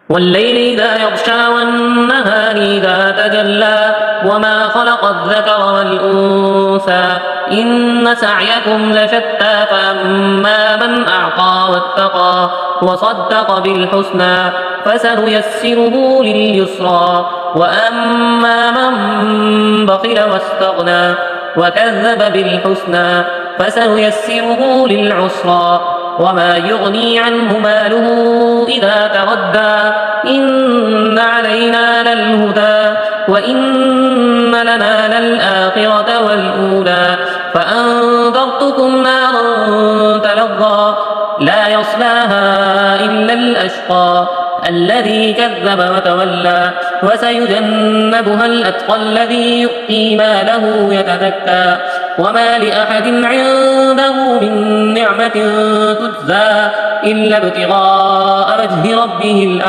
والليل إذا يغشى والنهار إذا تجلى وما خلق الذكر والأنثى إن سعيكم لشتى فأما من أعطى واتقى وصدق بالحسنى فسنيسره لليسرى وأما من بخل واستغنى وكذب بالحسنى فسنيسره للعسرى وما يغني عنه ماله إذا تردى إن علينا للهدى وإن لنا للآخرة والأولى فأنذرتكم نارا تلظى لا يصلاها إلا الأشقى الذي كذب وتولى وسيجنبها الأتقى الذي يؤتي ماله يتزكى وما لأحد عنده من نعمة تجزى إلا ابتغاء وجه ربه الأعلى